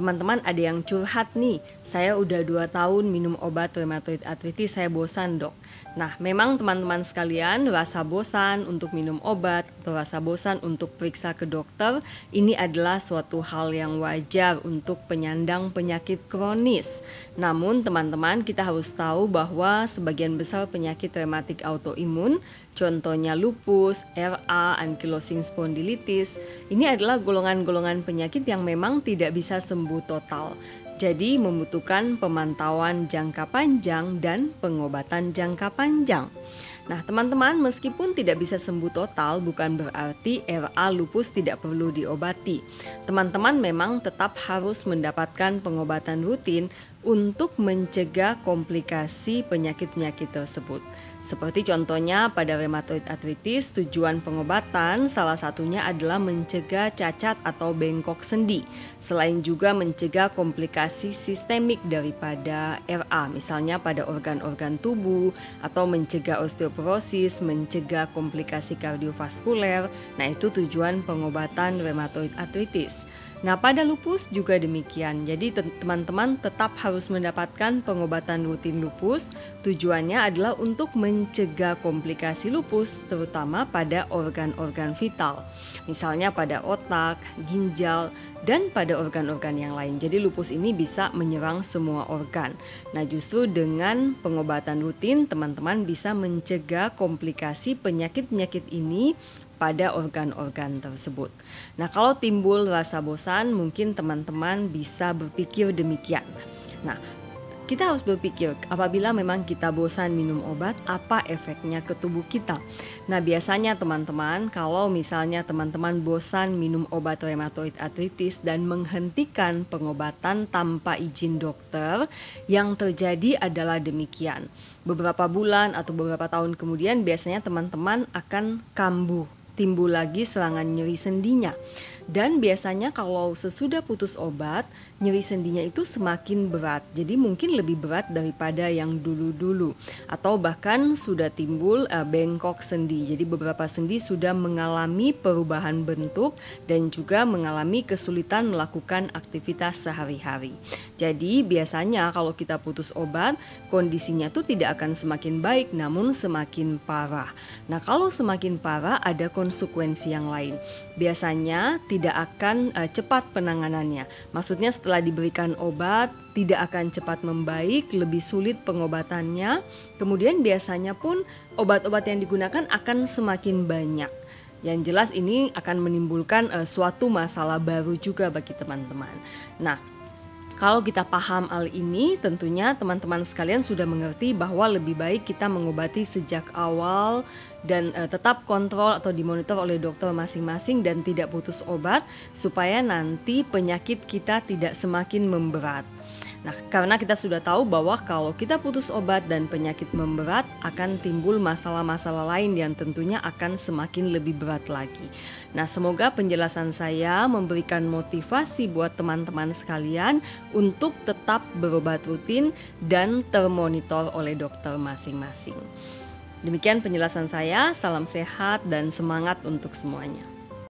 Teman-teman ada yang curhat nih, saya udah 2 tahun minum obat rheumatoid arthritis, saya bosan dok. Nah memang teman-teman sekalian, rasa bosan untuk minum obat atau rasa bosan untuk periksa ke dokter, ini adalah suatu hal yang wajar untuk penyandang penyakit kronis. Namun teman-teman, kita harus tahu bahwa sebagian besar penyakit rematik autoimun, contohnya lupus, RA, ankylosing spondylitis, ini adalah golongan-golongan penyakit yang memang tidak bisa sembuh total. Jadi membutuhkan pemantauan jangka panjang dan pengobatan jangka panjang. Nah teman-teman, meskipun tidak bisa sembuh total bukan berarti RA lupus tidak perlu diobati. Teman-teman memang tetap harus mendapatkan pengobatan rutin untuk mencegah komplikasi penyakit-penyakit tersebut. Seperti contohnya pada rheumatoid arthritis, tujuan pengobatan salah satunya adalah mencegah cacat atau bengkok sendi. Selain juga mencegah komplikasi sistemik daripada RA, misalnya pada organ-organ tubuh atau mencegah osteoporosis, mencegah komplikasi kardiovaskuler. Nah, itu tujuan pengobatan rheumatoid arthritis. Nah, pada lupus juga demikian. Jadi teman-teman tetap harus mendapatkan pengobatan rutin lupus. Tujuannya adalah untuk mencegah komplikasi lupus, terutama pada organ-organ vital. Misalnya pada otak, ginjal, dan pada organ-organ yang lain. Jadi lupus ini bisa menyerang semua organ. Nah, justru dengan pengobatan rutin, teman-teman bisa mencegah komplikasi penyakit-penyakit ini pada organ-organ tersebut. Nah, kalau timbul rasa bosan, mungkin teman-teman bisa berpikir demikian. Nah, kita harus berpikir apabila memang kita bosan minum obat, apa efeknya ke tubuh kita. Nah, biasanya teman-teman, kalau misalnya teman-teman bosan minum obat rheumatoid arthritis dan menghentikan pengobatan tanpa izin dokter, yang terjadi adalah demikian. Beberapa bulan atau beberapa tahun kemudian biasanya teman-teman akan kambuh, timbul lagi serangan nyeri sendinya. Dan biasanya kalau sesudah putus obat, nyeri sendinya itu semakin berat. Jadi mungkin lebih berat daripada yang dulu-dulu. Atau bahkan sudah timbul bengkok sendi. Jadi beberapa sendi sudah mengalami perubahan bentuk dan juga mengalami kesulitan melakukan aktivitas sehari-hari. Jadi biasanya kalau kita putus obat, kondisinya tuh tidak akan semakin baik namun semakin parah. Nah, kalau semakin parah ada konsekuensi yang lain. Biasanya tidak akan cepat penanganannya. Maksudnya setelah diberikan obat tidak akan cepat membaik, lebih sulit pengobatannya. Kemudian biasanya pun obat-obat yang digunakan akan semakin banyak. Yang jelas ini akan menimbulkan suatu masalah baru juga bagi teman-teman. Nah, kalau kita paham hal ini, tentunya teman-teman sekalian sudah mengerti bahwa lebih baik kita mengobati sejak awal dan tetap kontrol atau dimonitor oleh dokter masing-masing dan tidak putus obat supaya nanti penyakit kita tidak semakin memberat. Nah, karena kita sudah tahu bahwa kalau kita putus obat dan penyakit memberat akan timbul masalah-masalah lain yang tentunya akan semakin lebih berat lagi. Nah, semoga penjelasan saya memberikan motivasi buat teman-teman sekalian untuk tetap berobat rutin dan termonitor oleh dokter masing-masing. Demikian penjelasan saya, salam sehat dan semangat untuk semuanya.